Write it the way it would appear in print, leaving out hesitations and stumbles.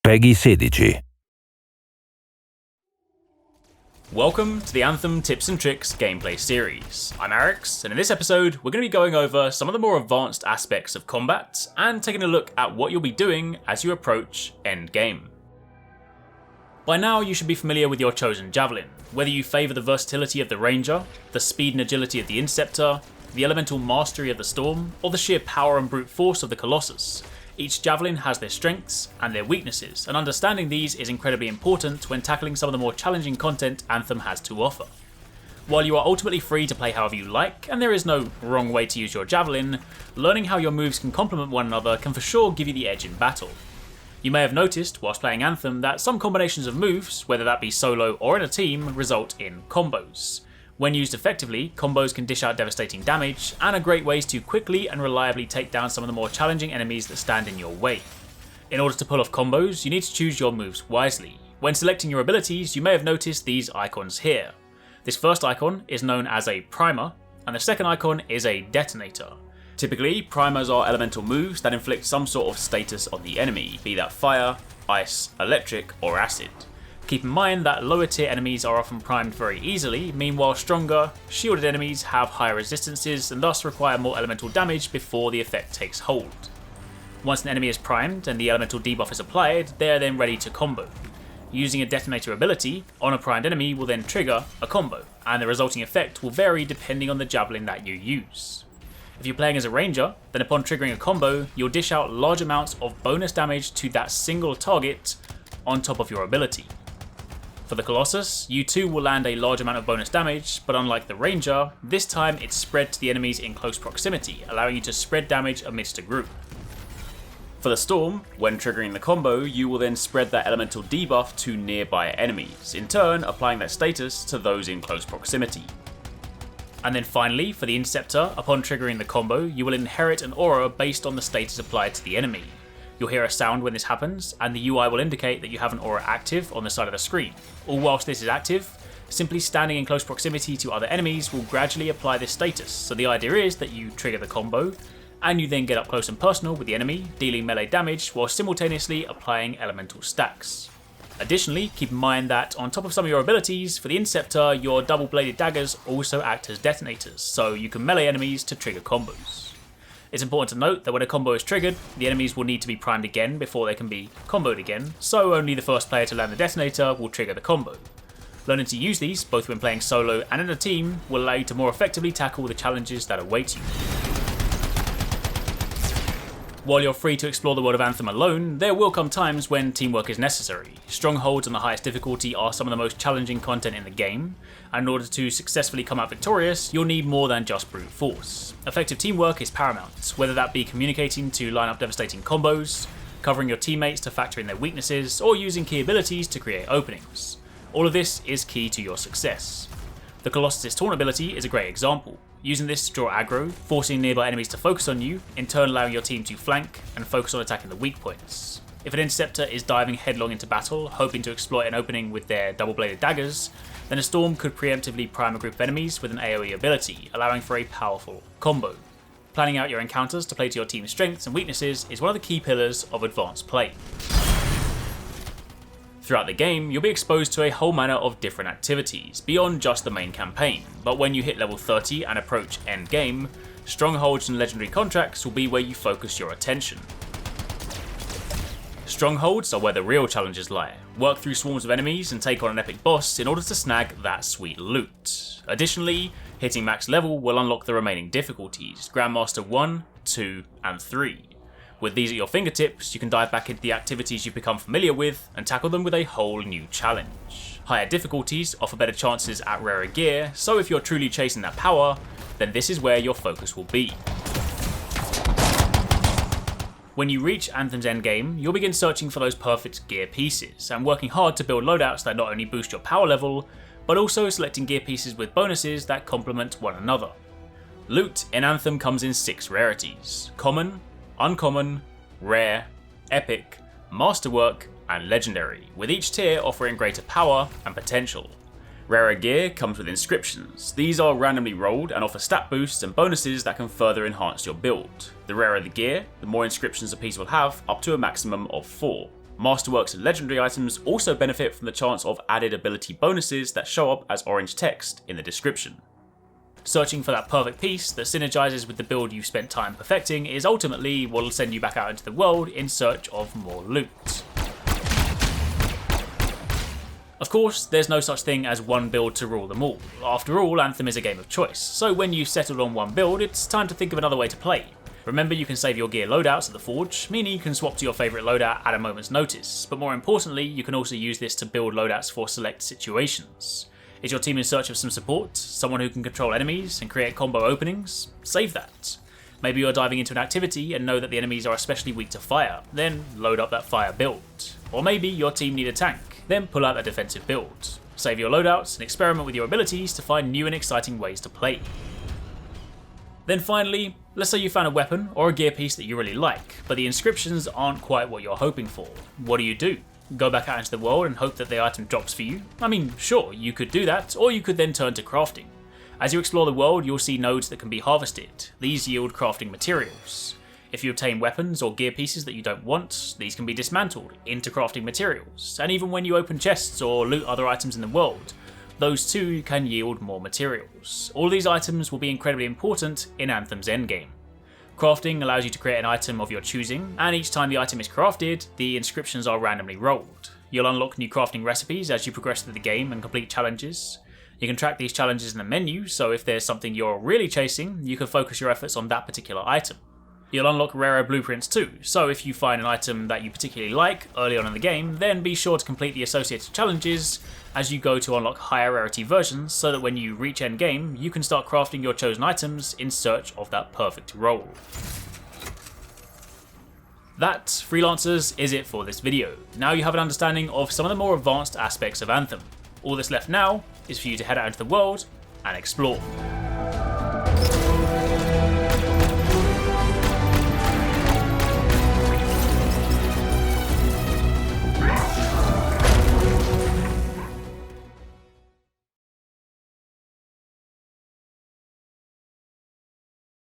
Peggy 16. Welcome to the Anthem Tips and Tricks gameplay series. I'm Arekkz, and in this episode we're going to be going over some of the more advanced aspects of combat and taking a look at what you'll be doing as you approach endgame. By now you should be familiar with your chosen javelin, whether you favour the versatility of the ranger, the speed and agility of the interceptor, the elemental mastery of the storm, or the sheer power and brute force of the colossus. Each javelin has their strengths and their weaknesses, and understanding these is incredibly important when tackling some of the more challenging content Anthem has to offer. While you are ultimately free to play however you like, and there is no wrong way to use your javelin, learning how your moves can complement one another can for sure give you the edge in battle. You may have noticed, whilst playing Anthem, that some combinations of moves, whether that be solo or in a team, result in combos. When used effectively, combos can dish out devastating damage, and are great ways to quickly and reliably take down some of the more challenging enemies that stand in your way. In order to pull off combos, you need to choose your moves wisely. When selecting your abilities, you may have noticed these icons here. This first icon is known as a primer, and the second icon is a detonator. Typically, primers are elemental moves that inflict some sort of status on the enemy, be that fire, ice, electric, or acid. Keep in mind that lower tier enemies are often primed very easily, meanwhile stronger, shielded enemies have higher resistances and thus require more elemental damage before the effect takes hold. Once an enemy is primed and the elemental debuff is applied, they are then ready to combo. Using a detonator ability on a primed enemy will then trigger a combo, and the resulting effect will vary depending on the javelin that you use. If you're playing as a ranger, then upon triggering a combo, you'll dish out large amounts of bonus damage to that single target on top of your ability. For the Colossus, you too will land a large amount of bonus damage, but unlike the Ranger, this time it's spread to the enemies in close proximity, allowing you to spread damage amidst a group. For the Storm, when triggering the combo, you will then spread that elemental debuff to nearby enemies, in turn applying that status to those in close proximity. And then finally, for the Interceptor, upon triggering the combo, you will inherit an aura based on the status applied to the enemy. You'll hear a sound when this happens, and the UI will indicate that you have an aura active on the side of the screen. All whilst this is active, simply standing in close proximity to other enemies will gradually apply this status, so the idea is that you trigger the combo, and you then get up close and personal with the enemy, dealing melee damage while simultaneously applying elemental stacks. Additionally, keep in mind that on top of some of your abilities, for the Interceptor, your double-bladed daggers also act as detonators, so you can melee enemies to trigger combos. It's important to note that when a combo is triggered, the enemies will need to be primed again before they can be comboed again, so only the first player to land the detonator will trigger the combo. Learning to use these, both when playing solo and in a team, will allow you to more effectively tackle the challenges that await you. While you're free to explore the world of Anthem alone, there will come times when teamwork is necessary. Strongholds on the highest difficulty are some of the most challenging content in the game, and in order to successfully come out victorious, you'll need more than just brute force. Effective teamwork is paramount, whether that be communicating to line up devastating combos, covering your teammates to factor in their weaknesses, or using key abilities to create openings. All of this is key to your success. The Colossus' taunt ability is a great example. Using this to draw aggro, forcing nearby enemies to focus on you, in turn allowing your team to flank and focus on attacking the weak points. If an Interceptor is diving headlong into battle, hoping to exploit an opening with their double-bladed daggers, then a Storm could preemptively prime a group of enemies with an AoE ability, allowing for a powerful combo. Planning out your encounters to play to your team's strengths and weaknesses is one of the key pillars of advanced play. Throughout the game, you'll be exposed to a whole manner of different activities, beyond just the main campaign, but when you hit level 30 and approach endgame, strongholds and legendary contracts will be where you focus your attention. Strongholds are where the real challenges lie. Work through swarms of enemies and take on an epic boss in order to snag that sweet loot. Additionally, hitting max level will unlock the remaining difficulties, Grandmaster 1, 2, and 3. With these at your fingertips, you can dive back into the activities you've become familiar with and tackle them with a whole new challenge. Higher difficulties offer better chances at rarer gear, so if you're truly chasing that power, then this is where your focus will be. When you reach Anthem's endgame, you'll begin searching for those perfect gear pieces, and working hard to build loadouts that not only boost your power level, but also selecting gear pieces with bonuses that complement one another. Loot in Anthem comes in 6 rarities: common, uncommon, rare, epic, masterwork, and legendary, with each tier offering greater power and potential. Rarer gear comes with inscriptions. These are randomly rolled and offer stat boosts and bonuses that can further enhance your build. The rarer the gear, the more inscriptions a piece will have, up to a maximum of 4. Masterworks and legendary items also benefit from the chance of added ability bonuses that show up as orange text in the description. Searching for that perfect piece that synergizes with the build you've spent time perfecting is ultimately what will send you back out into the world in search of more loot. Of course, there's no such thing as one build to rule them all. After all, Anthem is a game of choice, so when you've settled on one build, it's time to think of another way to play. Remember, you can save your gear loadouts at the forge, meaning you can swap to your favourite loadout at a moment's notice, but more importantly, you can also use this to build loadouts for select situations. Is your team in search of some support, someone who can control enemies and create combo openings? Save that. Maybe you're diving into an activity and know that the enemies are especially weak to fire, then load up that fire build. Or maybe your team need a tank, then pull out a defensive build. Save your loadouts and experiment with your abilities to find new and exciting ways to play. Then finally, let's say you found a weapon or a gear piece that you really like, but the inscriptions aren't quite what you're hoping for. What do? Go back out into the world and hope that the item drops for you? I mean, sure, you could do that, or you could then turn to crafting. As you explore the world, you'll see nodes that can be harvested. These yield crafting materials. If you obtain weapons or gear pieces that you don't want, these can be dismantled into crafting materials, and even when you open chests or loot other items in the world, those too can yield more materials. All these items will be incredibly important in Anthem's endgame. Crafting allows you to create an item of your choosing, and each time the item is crafted, the inscriptions are randomly rolled. You'll unlock new crafting recipes as you progress through the game and complete challenges. You can track these challenges in the menu, so if there's something you're really chasing, you can focus your efforts on that particular item. You'll unlock rarer blueprints too, so if you find an item that you particularly like early on in the game, then be sure to complete the associated challenges as you go to unlock higher rarity versions, so that when you reach end game, you can start crafting your chosen items in search of that perfect roll. That, freelancers, is it for this video. Now you have an understanding of some of the more advanced aspects of Anthem. All that's left now is for you to head out into the world and explore.